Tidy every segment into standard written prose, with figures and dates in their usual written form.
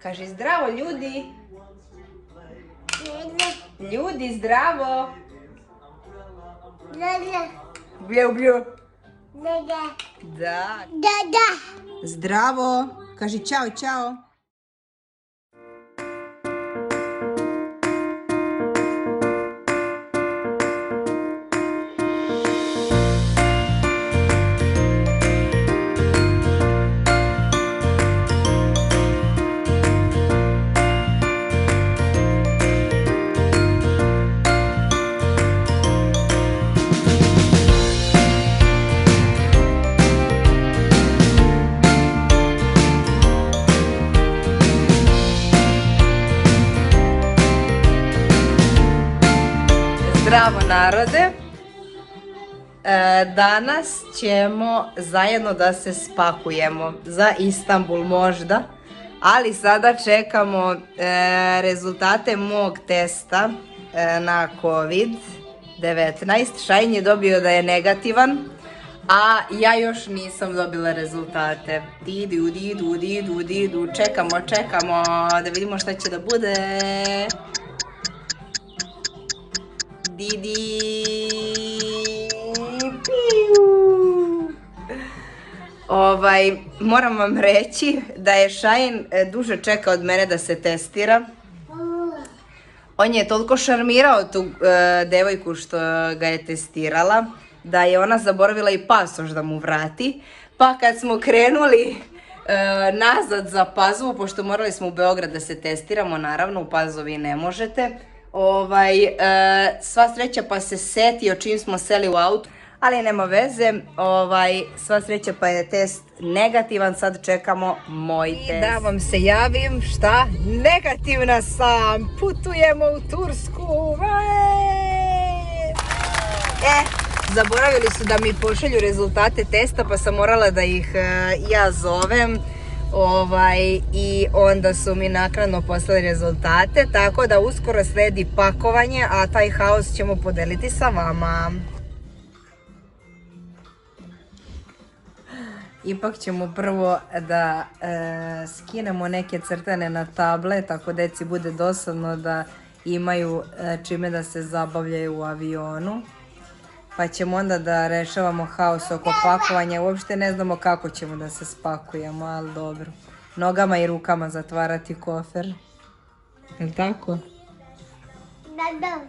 Kaži zdravo ljudi. Ljudi, zdravo. Blju, blju. Da. Zdravo. Kaži čao, čao. Zdravo narode, danas ćemo zajedno da se spakujemo za Istanbul možda, ali sada čekamo rezultate mog testa na COVID-19. Šajn je dobio da je negativan, a ja još nisam dobila rezultate. Čekamo da vidimo šta će da bude. Didi, moram vam reći da je Šajn duže čekao od mene da se testira. On je toliko šarmirao tu devojku što ga je testirala, da je ona zaboravila i pasoš da mu vrati. Pa kad smo krenuli nazad za Pazovu, pošto morali smo u Beograd da se testiramo, naravno u Pazovi ne možete, sva sreća pa se setio čim smo seli u auto, ali nema veze, sva sreća pa je test negativan, sad čekamo moj test. Da vam se javim, šta? Negativna sam, putujemo u Tursku. Zaboravili su da mi pošalju rezultate testa, pa sam morala da ih ja zovem. I onda su mi naknadno poslali rezultate, tako da uskoro sledi pakovanje, a taj haos ćemo podeliti sa vama. Ipak ćemo prvo da skinemo neke crtane na tablet, ako deci bude dosadno da imaju čime da se zabavljaju u avionu. Pa ćemo onda da rešavamo haos oko pakovanja. Uopšte ne znamo kako ćemo da se spakujemo, ali dobro. Nogama i rukama zatvarati kofer. Je li tako? Da.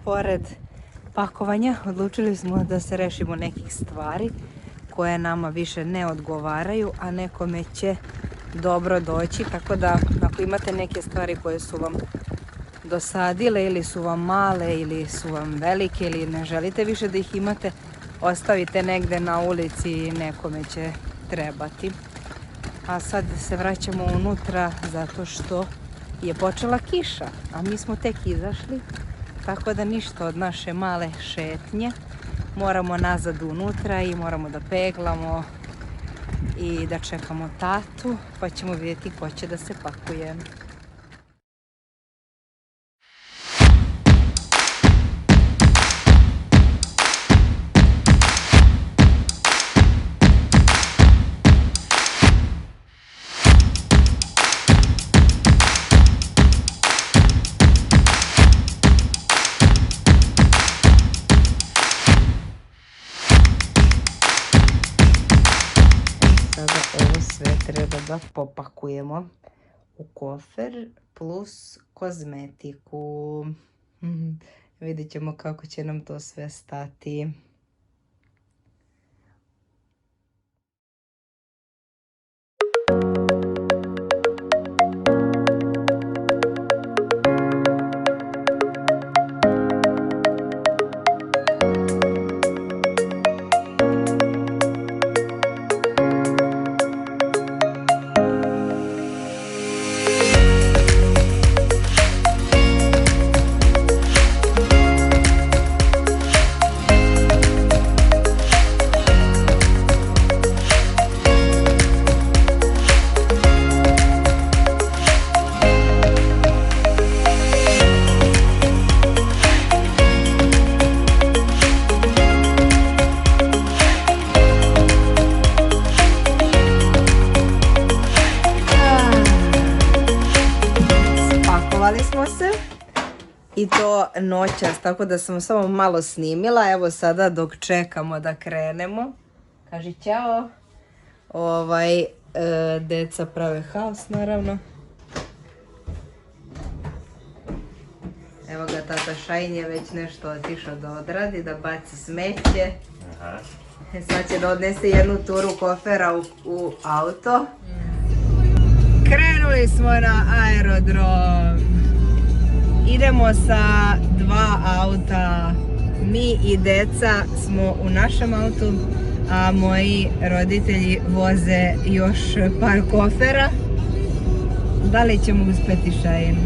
Pored pakovanja odlučili smo da se rešimo nekih stvari koje nama više ne odgovaraju, a nekome će dobro doći, tako da ako imate neke stvari koje su vam dosadile ili su vam male ili su vam velike ili ne želite više da ih imate, ostavite negde na ulici i nekome će trebati. A sad se vraćamo unutra zato što je počela kiša, a mi smo tek izašli, tako da ništa od naše male šetnje. Moramo nazad unutra i moramo da peglamo i da čekamo tatu, pa ćemo vidjeti ko će da se pakuje. Treba da popakujemo u kofer plus kozmetiku. Vidjet ćemo kako će nam to sve stati. Ispakovali smo se i to noćas, tako da sam samo malo snimila. Evo sada dok čekamo da krenemo. Kaži ćao. Deca prave haos naravno. Evo ga tata Šajin je već nešto otišao da odradi, da baci smeće. Aha. Sad će da odnese jednu turu kofera u auto. Krenuli smo na aerodrom. Idemo sa 2 auta. Mi i deca smo u našem autu, a moji roditelji voze još par kofera. Da li ćemo uspjeti, Šajin?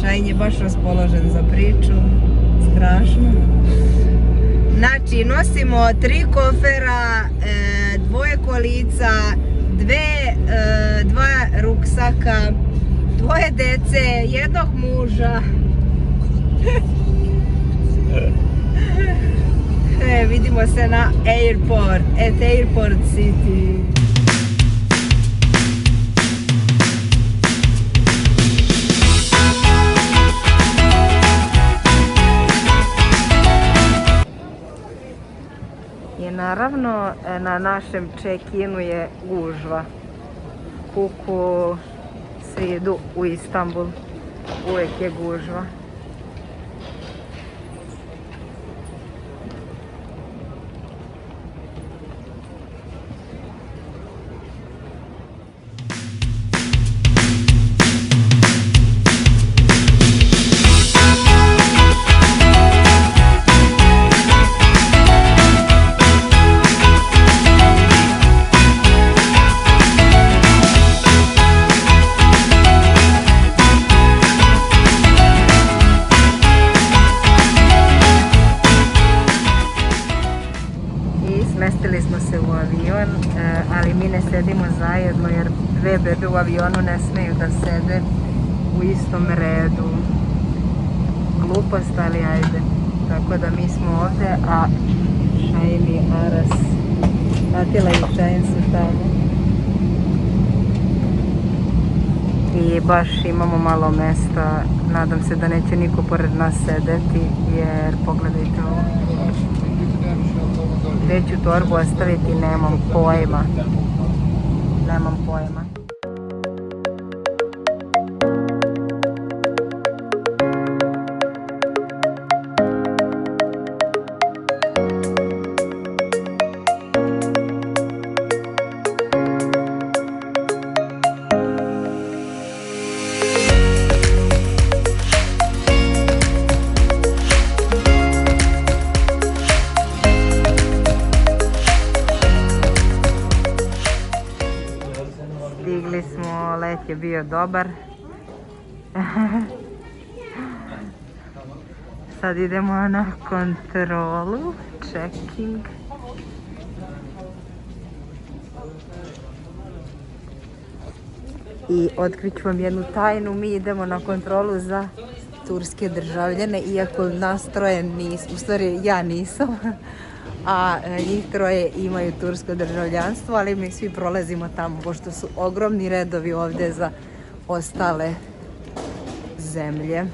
Šajin je baš raspoložen za priču. Strašno. Znači, nosimo 3 kofera, 2 kolica, 2 ruksaka, 2 dece, 1 muža. Vidimo se na Airport City. I naravno na našem check-inu je gužva. Kuku, svi idu u Istanbul, uvijek je gužva. Smestili smo se u avion, ali mi ne sedimo zajedno jer 2 bebe u avionu ne smeju da sede u istom redu. Glupost, ali ajde. Tako da mi smo ovdje, a Šajin i Aras, Atila i Šajin su tamo. I baš imamo malo mesta, nadam se da neće niko pored nas sedeti, jer pogledajte ovo. Gdje ću torbu ostaviti, nemam pojma. Nemam pojma. Stigli smo, let je bio dobar. Sad idemo na kontrolu, checking. I otkrit ću vam jednu tajnu, mi idemo na kontrolu za turske državljane, iako nas 3 nismo, u stvari ja nisam. A njih 3 imaju tursko državljanstvo, ali mi svi prolazimo tamo, pošto su ogromni redovi ovdje za ostale zemlje.